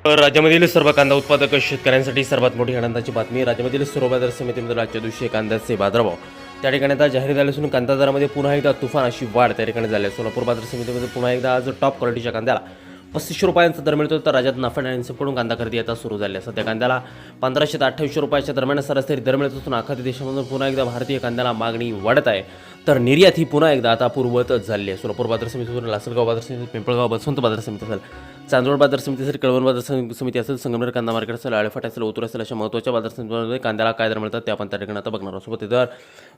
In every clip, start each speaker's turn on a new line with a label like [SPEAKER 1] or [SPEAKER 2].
[SPEAKER 1] राज्यामधील सर्व कांदा उत्पादक शेतकऱ्यांसाठी सर्वात मोठी आनंदाची बातमी. राज्यामधील सर्व बाजार समितीमध्ये आजच्या दिवशी कांद्याचे बाजारभाव त्या ठिकाणी आता जाहीर झाले असून कांदा दरामध्ये पुन्हा एकदा तुफान अशी वाढ त्या ठिकाणी झाली आहे. सोलापूर बाजार समितीमध्ये पुन्हा एकदा आज टॉप क्वालिटीच्या कांद्याला 3500 रुपयांचा दर मिळतो. तर राज्यात नाफेड आणि एनसीकडून कांदा खरेदी आता सुरू झाली आहे. सध्या कांद्याला 1500 ते 2800 रुपयाच्या दरम्यान सरासरी दर मिळत असून आखाती देशामधून पुन्हा एकदा भारतीय कांद्याला मागणी वाढत आहे. तर निर्यात ही पुन्हा एकदा आता पूर्ववत झाली आहे. सोलापूर बाजार समितीवरून लासलगाव बाजार समिती, पिंपळगाव बसवंत बाजार समिती असेल, चांदवड बाजार समिती असेल, कळवण बाजार समिती असेल, संगमनेर कांदा मार्केट असेल, आळेफाट असेल, ओतूर असेल, अशा महत्त्वाच्या बाजार समितीमध्ये कांद्याला काय दर मिळतात ते आपण त्या ठिकाणी आता बघणार आहोत. सोबत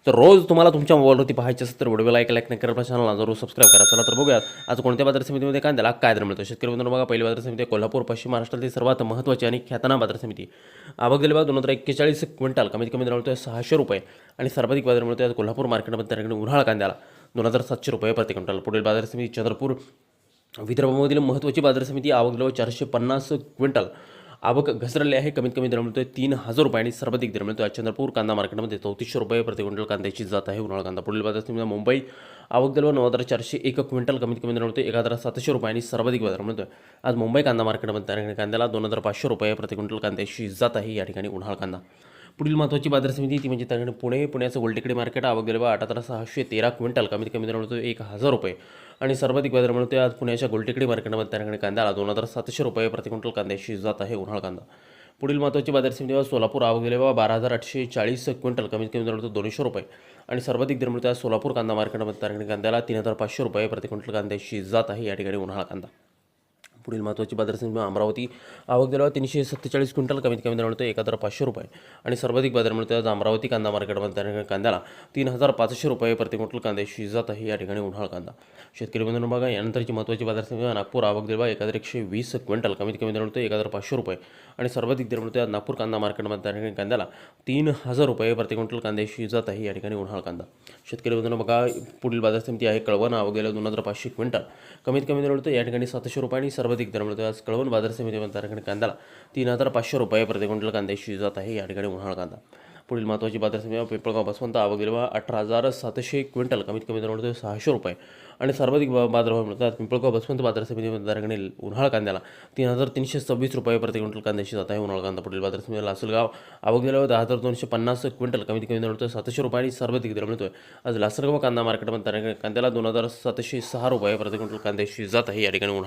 [SPEAKER 1] तर रोज तुम्हाला तुमच्या मोबाईलवरती पाहायचे असेल तर व्हिडिओला लाईक नाही करा, चॅनलला जरूर सबस्क्राईब करा. चला तर बघूयात आज कोणत्या बाजार समितीमध्ये कांद्याला काय दर मिळतो. शेतकरी बंधूंनो बघा, पहिली बाजार समिती कोल्हापूर, पश्चिम महाराष्ट्रातील सर्वात महत्त्वाची आणि ख्यातनाम बाजार समिती. आवक दिली बघा 2041 क्विंटल, कमीत कमी दर मिळतोय 600 रुपये आणि सर्वाधिक बाजार मिळतोय कोल्हापूर मार्केटमध्ये त्या ठिकाणी उन्हाळा कांद्याला 2700 रुपये प्रति क्विंटल. पुढील बाजार समिती चंद्रपूर, विदर्भामधील महत्त्वाची बाजार समिती. आवक दिलं 450 क्विंटल, आवक घसरली आहे. कमीत कमी दर मिळतोय 3000 रुपये आणि सर्वाधिक दर मिळतोय चंद्रपूर कांदा मार्केटमध्ये 3400 रुपये प्रति क्विंटल कांद्याची जात आहे उन्हाळा कांदा. पुढील बाजार समिती मुंबई, आवक दिलं 9401 क्विंटल, कमीत कमी दर मिळतोय 1700 रुपये आणि सर्वाधिक बाजार मिळतोय आज मुंबई कांदा मार्केटमध्ये त्या ठिकाणी कांद्याला 2500 रुपये प्रति क्विंटल कांद्याची जात आहे या ठिकाणी उन्हाळा कांदा. पुढील महत्त्वाची बाजार समिती ती म्हणजे त्याकडे पुण्याचं गोलटेकडी मार्केट. आवक दिलं 18613 क्विंटल, कमीत कमी दर मिळतोय 1000 रुपये आणि सर्वाधिक बाजार मिळतोय आज पुण्याच्या गोलटेकडी मार्केटमध्ये त्या ठिकाणी कांद्याला 2700 रुपये प्रति क्विंटल कांद्याची जात आहे उन्हाळा कांदा. पुढील महत्त्वाची बाजार समिती सोलापूर. आवक दिले 12840 क्विंटल, कमीत कमी दर मिळतो 200 रुपये आणि सर्वाधिक दर मिळतो आज सोलापूर कांदा मार्केटमध्ये त्या ठिकाणी कांद्याला 3500 रुपये प्रति क्विंटल कांद्याची जात आहे या ठिकाणी उन्हाळा कांदा. पुढील महत्त्वाची बाजार समिती अमरावती. आवक दिला 347 क्विंटल, कमीत कमी दर मिळतो 1500 रुपये आणि सर्वाधिक बाजार मिळतो आज अमरावती कांदा मार्केटमध्ये त्या ठिकाणी कांद्याला 3500 रुपये प्रति क्विंटल कांद्याची जात आहे या ठिकाणी उन्हाळा कांदा. शेतकरी बंधूंनो बघा, यानंतरची महत्त्वाची बाजार समिती नागपूर. आवक दिला 1120 क्विंटल, कमीत कमी दर मिळतो 1500 रुपये आणि सर्वाधिक दर मिळतो आज नागपूर कांदा मार्केटमध्ये त्या ठिकाणी कांद्याला 3000 रुपये प्रति क्विंटल कांद्याची जात आहे या ठिकाणी उन्हाळा कांदा. शेतकरी बंधूंनो बघा, पुढील बाजार समिती आहे कळवण. आवक दिला 2500 क्विंटल, कमीत कमी दर मिळतो या ठिकाणी 700 रुपये आणि सर्वाधिक दर मिळतो आज कळवण बाजार समितीमध्ये त्या ठिकाणी कांद्याला 3500 रुपये प्रति क्विंटल कांद्याची जात आहे या ठिकाणी उन्हाळा कांदा. पुढील महत्त्वाची बाजार समिती पिंपळगाव बसवंत. आवक दिली 18700 क्विंटल, कमीत कमी दर मिळतो 600 रुपये आणि सर्वाधिक बाजारभाव मिळतात पिंपळगाव बसवंत बाजार समितीमध्ये त्या ठिकाणी उन्हाळा कांद्याला 3326 रुपये प्रति क्विंटल कांद्याची जात आहे उन्हाळा कांदा. पुढील बाजार समिती लासलगाव. आवक दिला 10250 क्विंटल, कमीत कमी दर मिळतो 700 रुपये आणि सर्वाधिक दर मिळतोय आज लासलगाव कांदा मार्केटमध्ये त्या ठिकाणी कांद्याला 2706 रुपये प्रति क्विंटल कांद्याची जात आहे या ठिकाणी उन्हाळा